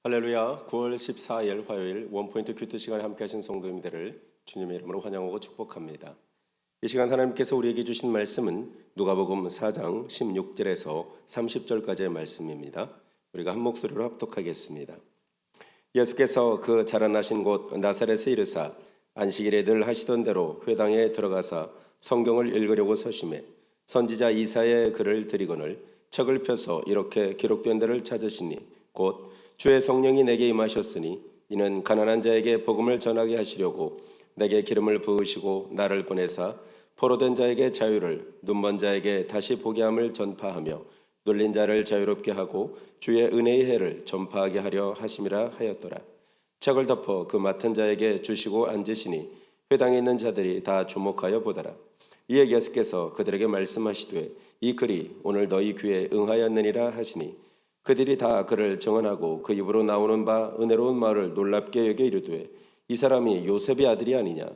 할렐루야. 9월 14일 화요일 원포인트 큐트 시간에 함께 하신 성도님들을 주님의 이름으로 환영하고 축복합니다. 이 시간 하나님께서 우리에게 주신 말씀은 누가복음 4장 16절에서 30절까지의 말씀입니다. 우리가 한 목소리로 합독하겠습니다. 예수께서 그 자라나신 곳 나사렛에 이르사 안식일에 늘 하시던 대로 회당에 들어가사 성경을 읽으려고 서심해 선지자 이사야의 글을 들이거늘 책을 펴서 이렇게 기록된 데를 찾으시니 곧 주의 성령이 내게 임하셨으니 이는 가난한 자에게 복음을 전하게 하시려고 내게 기름을 부으시고 나를 보내사 포로된 자에게 자유를 눈먼 자에게 다시 보게 함을 전파하며 눌린 자를 자유롭게 하고 주의 은혜의 해를 전파하게 하려 하심이라 하였더라. 책을 덮어 그 맡은 자에게 주시고 앉으시니 회당에 있는 자들이 다 주목하여 보더라. 이에 예수께서 그들에게 말씀하시되 이 글이 오늘 너희 귀에 응하였느니라 하시니 그들이 다 그를 정언하고 그 입으로 나오는 바 은혜로운 말을 놀랍게 여겨 이르되 이 사람이 요셉의 아들이 아니냐.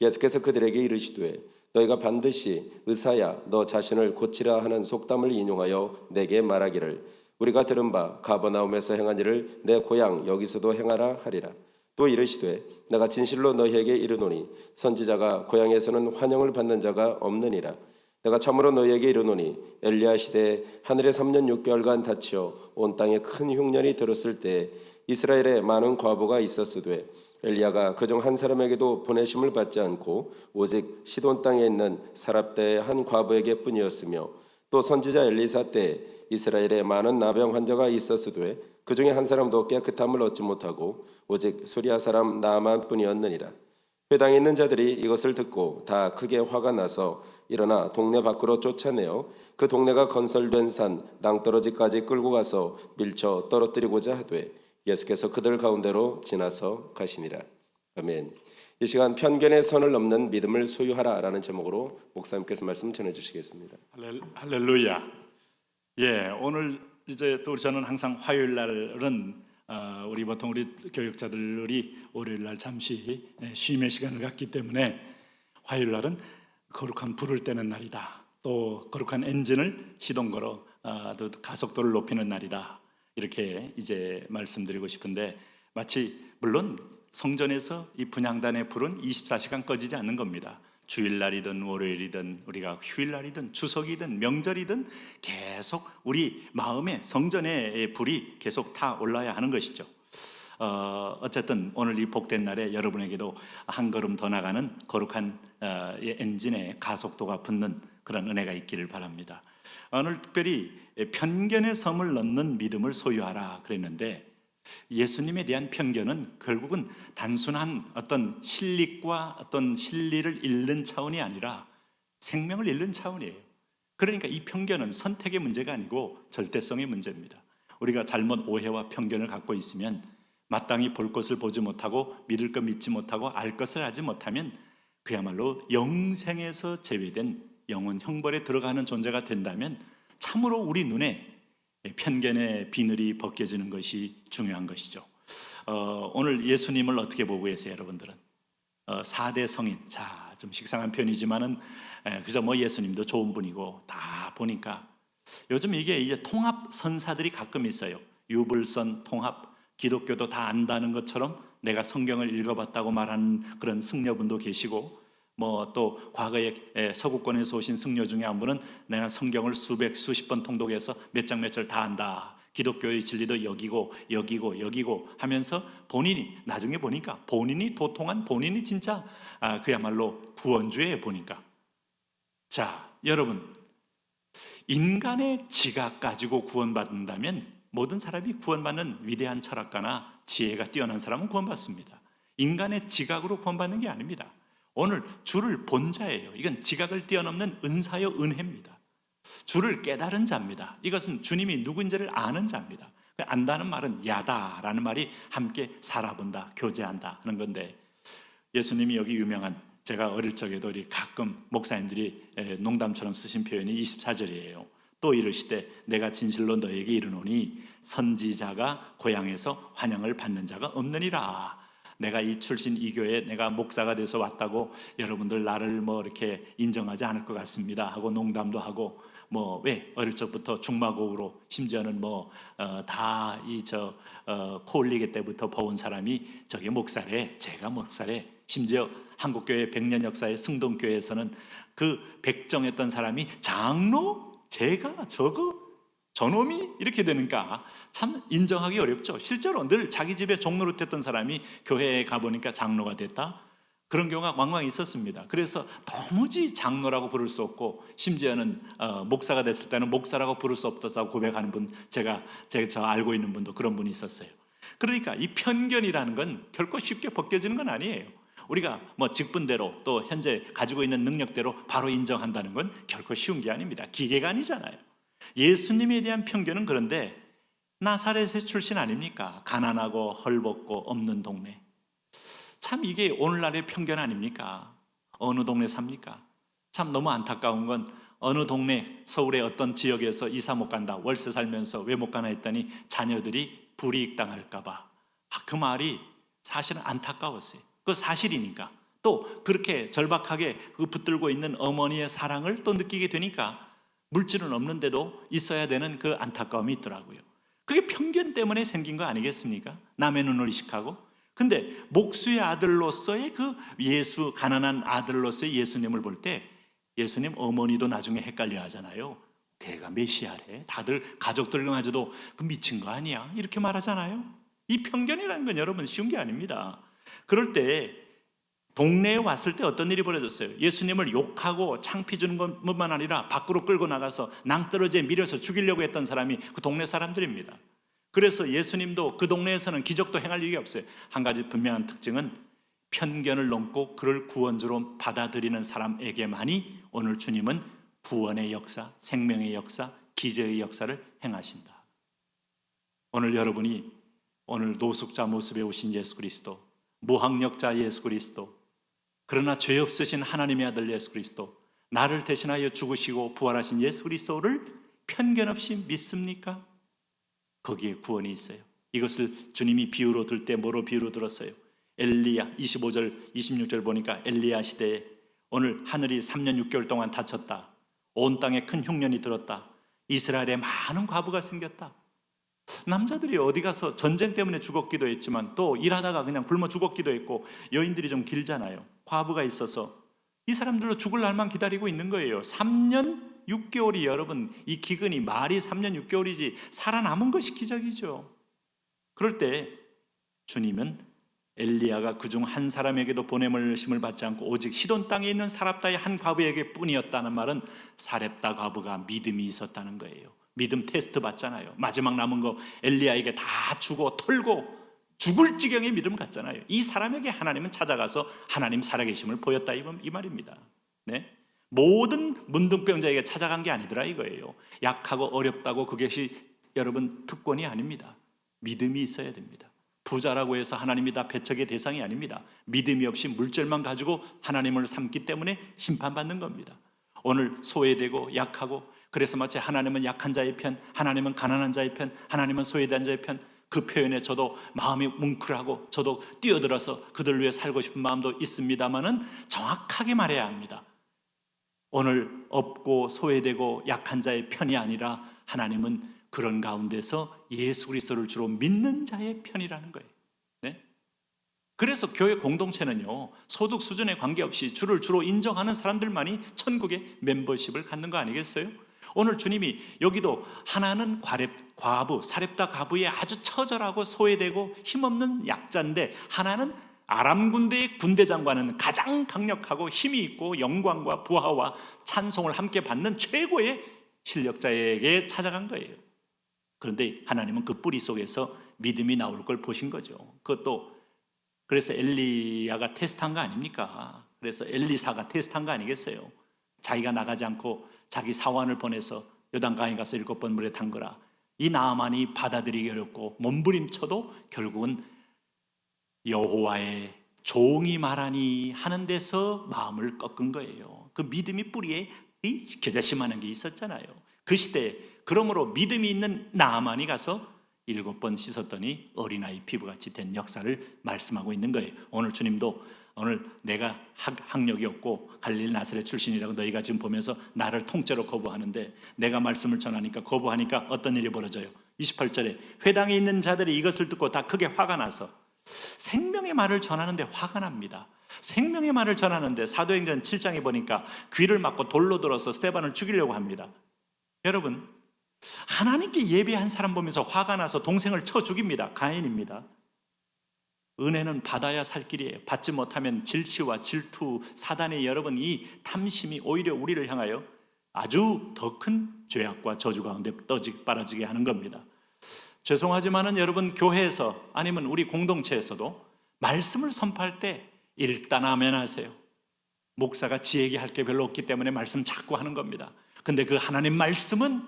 예수께서 그들에게 이르시되 너희가 반드시 의사야 너 자신을 고치라 하는 속담을 인용하여 내게 말하기를 우리가 들은 바 가버나움에서 행한 일을 내 고향 여기서도 행하라 하리라. 또 이르시되 내가 진실로 너희에게 이르노니 선지자가 고향에서는 환영을 받는 자가 없느니라. 내가 참으로 너희에게 이르노니 엘리야 시대에 하늘에 3년 6개월간 닫혀 온 땅에 큰 흉년이 들었을 때 이스라엘에 많은 과부가 있었으되 엘리야가 그중 한 사람에게도 보내심을 받지 않고 오직 시돈 땅에 있는 사랍대의 한 과부에게 뿐이었으며 또 선지자 엘리사 때 이스라엘에 많은 나병 환자가 있었으되 그 중에 한 사람도 깨끗함을 얻지 못하고 오직 수리아 사람 나아만 뿐이었느니라. 회당에 있는 자들이 이것을 듣고 다 크게 화가 나서 일어나 동네 밖으로 쫓아내어 그 동네가 건설된 산 낭떠러지까지 끌고 가서 밀쳐 떨어뜨리고자 하되 예수께서 그들 가운데로 지나서 가시니라. 아멘. 이 시간 편견의 선을 넘는 믿음을 소유하라라는 제목으로 목사님께서 말씀 전해주시겠습니다. 할렐루야. 오늘 이제 또 저는 항상 화요일 날은 우리 보통 우리 교육자들이 월요일 날 잠시 쉼의 시간을 갖기 때문에 화요일 날은 거룩한 불을 떼는 날이다. 또 거룩한 엔진을 시동 걸어 또 가속도를 높이는 날이다. 이렇게 이제 말씀드리고 싶은데 마치 물론 성전에서 이 분향단의 불은 24시간 꺼지지 않는 겁니다. 주일날이든 월요일이든 우리가 휴일날이든 추석이든 명절이든 계속 우리 마음에 성전의 불이 계속 타 올라야 하는 것이죠. 어쨌든 오늘 이 복된 날에 여러분에게도 한 걸음 더 나가는 거룩한 엔진에 가속도가 붙는 그런 은혜가 있기를 바랍니다. 오늘 특별히 편견의 섬을 넘는 믿음을 소유하라 그랬는데 예수님에 대한 편견은 결국은 단순한 어떤 실릭과 어떤 진리를 잃는 차원이 아니라 생명을 잃는 차원이에요. 그러니까 이 편견은 선택의 문제가 아니고 절대성의 문제입니다. 우리가 잘못 오해와 편견을 갖고 있으면 마땅히 볼 것을 보지 못하고 믿을 것 믿지 못하고 알 것을 하지 못하면 그야말로 영생에서 제외된 영혼 형벌에 들어가는 존재가 된다면 참으로 우리 눈에 편견의 비늘이 벗겨지는 것이 중요한 것이죠. 오늘 예수님을 어떻게 보고 계세요, 여러분들은? 4대 성인, 좀 식상한 편이지만은 그저 예수님도 좋은 분이고 다 보니까 요즘 이게 이제 통합 선사들이 가끔 있어요. 유불선 통합, 기독교도 다 안다는 것처럼 내가 성경을 읽어봤다고 말하는 그런 승려분도 계시고 또 과거에 서구권에서 오신 승려 중에 한 분은 내가 성경을 수십 번 통독해서 몇 장 몇 절 다 안다. 기독교의 진리도 여기고 하면서 본인이 나중에 보니까 본인이 도통한 본인이 진짜 그야말로 구원주의에 보니까. 자, 여러분, 인간의 지각 가지고 구원받는다면 모든 사람이 구원받는 위대한 철학가나 지혜가 뛰어난 사람은 구원받습니다. 인간의 지각으로 구원받는 게 아닙니다. 오늘 주를 본 자예요. 이건 지각을 뛰어넘는 은사요 은혜입니다. 주를 깨달은 자입니다. 이것은 주님이 누구인지를 아는 자입니다. 안다는 말은 야다라는 말이 함께 살아본다, 교제한다 하는 건데 예수님이 여기 유명한 제가 어릴 적에도 우리 가끔 목사님들이 농담처럼 쓰신 표현이 24절이에요. 또 이르시되 내가 진실로 너에게 이르노니 선지자가 고향에서 환영을 받는 자가 없느니라. 내가 이 출신 이 교회에 내가 목사가 돼서 왔다고 여러분들 나를 이렇게 인정하지 않을 것 같습니다 하고 농담도 하고 뭐 왜 어릴 적부터 중마고우로 심지어는 코 올리게 때부터 버운 사람이 저게 목사래, 제가 목사래. 심지어 한국교회 100년 역사의 승동교회에서는 그 백정했던 사람이 장로, 제가 저놈이 이렇게 되니까 참 인정하기 어렵죠. 실제로 늘 자기 집에 종노릇했던 사람이 교회에 가보니까 장로가 됐다, 그런 경우가 왕왕 있었습니다. 그래서 도무지 장로라고 부를 수 없고, 심지어는 목사가 됐을 때는 목사라고 부를 수 없다고 고백하는 분, 제가 알고 있는 분도 그런 분이 있었어요. 그러니까 이 편견이라는 건 결코 쉽게 벗겨지는 건 아니에요. 우리가 직분대로 또 현재 가지고 있는 능력대로 바로 인정한다는 건 결코 쉬운 게 아닙니다. 기계가 아니잖아요. 예수님에 대한 편견은 그런데 나사렛의 출신 아닙니까? 가난하고 헐벗고 없는 동네. 참 이게 오늘날의 편견 아닙니까? 어느 동네 삽니까? 참 너무 안타까운 건 어느 동네, 서울의 어떤 지역에서 이사 못 간다, 월세 살면서 왜 못 가나 했더니 자녀들이 불이익 당할까 봐. 그 말이 사실은 안타까웠어요. 그 사실이니까. 또 그렇게 절박하게 그 붙들고 있는 어머니의 사랑을 또 느끼게 되니까 물질은 없는데도 있어야 되는 그 안타까움이 있더라고요. 그게 편견 때문에 생긴 거 아니겠습니까? 남의 눈을 의식하고. 근데 목수의 아들로서의 가난한 아들로서의 예수님을 볼 때 예수님 어머니도 나중에 헷갈려 하잖아요. 걔가 메시아래. 다들 가족들마저도 그 미친 거 아니야? 이렇게 말하잖아요. 이 편견이라는 건 여러분 쉬운 게 아닙니다. 그럴 때 동네에 왔을 때 어떤 일이 벌어졌어요? 예수님을 욕하고 창피 주는 것뿐만 아니라 밖으로 끌고 나가서 낭떠러지에 밀어서 죽이려고 했던 사람이 그 동네 사람들입니다. 그래서 예수님도 그 동네에서는 기적도 행할 일이 없어요. 한 가지 분명한 특징은 편견을 넘고 그를 구원주로 받아들이는 사람에게만이 오늘 주님은 구원의 역사, 생명의 역사, 기적의 역사를 행하신다. 오늘 여러분이 오늘 노숙자 모습에 오신 예수 그리스도, 무학력자 예수 그리스도, 그러나 죄 없으신 하나님의 아들 예수 그리스도, 나를 대신하여 죽으시고 부활하신 예수 그리스도를 편견 없이 믿습니까? 거기에 구원이 있어요. 이것을 주님이 비유로 들 때 뭐로 비유로 들었어요? 엘리야, 25절 26절 보니까 엘리야 시대에 오늘 하늘이 3년 6개월 동안 닫혔다, 온 땅에 큰 흉년이 들었다, 이스라엘에 많은 과부가 생겼다. 남자들이 어디 가서 전쟁 때문에 죽었기도 했지만 또 일하다가 그냥 굶어 죽었기도 했고, 여인들이 좀 길잖아요. 과부가 있어서 이 사람들로 죽을 날만 기다리고 있는 거예요. 3년 6개월이 여러분, 이 기근이 말이 3년 6개월이지 살아남은 것이 기적이죠. 그럴 때 주님은 엘리야가 그중 한 사람에게도 보냄을 받지 않고 오직 시돈 땅에 있는 사렙다의 한 과부에게 뿐이었다는 말은 사렙다 과부가 믿음이 있었다는 거예요. 믿음 테스트 받잖아요. 마지막 남은 거 엘리야에게 다 주고 털고 죽을 지경의 믿음 갖잖아요. 이 사람에게 하나님은 찾아가서 하나님 살아계심을 보였다, 이 말입니다. 네? 모든 문둥병자에게 찾아간 게 아니더라 이거예요. 약하고 어렵다고 그것이 여러분 특권이 아닙니다. 믿음이 있어야 됩니다. 부자라고 해서 하나님이 다 배척의 대상이 아닙니다. 믿음이 없이 물질만 가지고 하나님을 삼기 때문에 심판받는 겁니다. 오늘 소외되고 약하고, 그래서 마치 하나님은 약한 자의 편, 하나님은 가난한 자의 편, 하나님은 소외된 자의 편, 그 표현에 저도 마음이 뭉클하고 저도 뛰어들어서 그들 위해 살고 싶은 마음도 있습니다만은 정확하게 말해야 합니다. 오늘 없고 소외되고 약한 자의 편이 아니라 하나님은 그런 가운데서 예수 그리스도를 주로 믿는 자의 편이라는 거예요. 네? 그래서 교회 공동체는요, 소득 수준에 관계없이 주를 주로 인정하는 사람들만이 천국의 멤버십을 갖는 거 아니겠어요? 오늘 주님이 여기도 하나는 과부, 사렙다 과부의 아주 처절하고 소외되고 힘없는 약자인데, 하나는 아람 군대의 군대장과는 가장 강력하고 힘이 있고 영광과 부하와 찬송을 함께 받는 최고의 실력자에게 찾아간 거예요. 그런데 하나님은 그 뿌리 속에서 믿음이 나올 걸 보신 거죠. 그것도 그래서 엘리야가 테스트한 거 아닙니까? 그래서 엘리사가 테스트한 거 아니겠어요? 자기가 나가지 않고 자기 사환을 보내서 요단강에 가서 7번 물에 담그라. 이 나아만이 받아들이기 어렵고 몸부림쳐도 결국은 여호와의 종이 말하니 하는 데서 마음을 꺾은 거예요. 그 믿음이 뿌리에 겨자씨만한 게 있었잖아요. 그 시대에 그러므로 믿음이 있는 나아만이 가서 7번 씻었더니 어린아이 피부같이 된 역사를 말씀하고 있는 거예요. 오늘 주님도 오늘 내가 학력이 없고 갈릴리 나사렛 출신이라고 너희가 지금 보면서 나를 통째로 거부하는데 내가 말씀을 전하니까 거부하니까 어떤 일이 벌어져요? 28절에 회당에 있는 자들이 이것을 듣고 다 크게 화가 나서 생명의 말을 전하는데 화가 납니다. 생명의 말을 전하는데 사도행전 7장에 보니까 귀를 막고 돌로 들어서 스데반을 죽이려고 합니다. 여러분, 하나님께 예배한 사람 보면서 화가 나서 동생을 쳐 죽입니다. 가인입니다. 은혜는 받아야 살 길이에요. 받지 못하면 질시와 질투, 사단의 여러분 이 탐심이 오히려 우리를 향하여 아주 더 큰 죄악과 저주 가운데 빨아지게 하는 겁니다. 죄송하지만은 여러분, 교회에서 아니면 우리 공동체에서도 말씀을 선포할 때 일단 아멘 하세요. 목사가 지 얘기할 게 별로 없기 때문에 말씀 자꾸 하는 겁니다. 근데 그 하나님 말씀은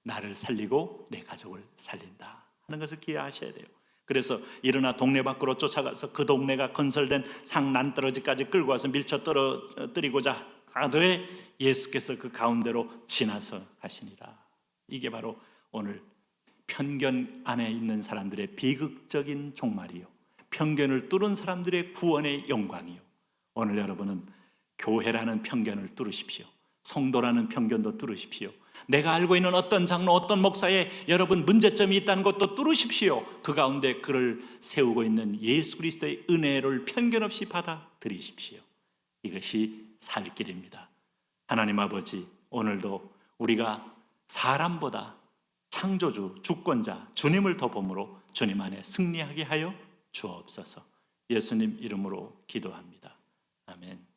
나를 살리고 내 가족을 살린다 하는 것을 기억하셔야 돼요. 그래서 일어나 동네 밖으로 쫓아가서 그 동네가 건설된 상 난떨어지까지 끌고 와서 밀쳐 떨어뜨리고자 하되 예수께서 그 가운데로 지나서 가시니라. 이게 바로 오늘 편견 안에 있는 사람들의 비극적인 종말이요, 편견을 뚫은 사람들의 구원의 영광이요. 오늘 여러분은 교회라는 편견을 뚫으십시오. 성도라는 편견도 뚫으십시오. 내가 알고 있는 어떤 장로, 어떤 목사에 여러분 문제점이 있다는 것도 뚫으십시오. 그 가운데 그를 세우고 있는 예수 그리스도의 은혜를 편견 없이 받아들이십시오. 이것이 살 길입니다. 하나님 아버지, 오늘도 우리가 사람보다 창조주, 주권자, 주님을 더 보므로 주님 안에 승리하게 하여 주옵소서. 예수님 이름으로 기도합니다. 아멘.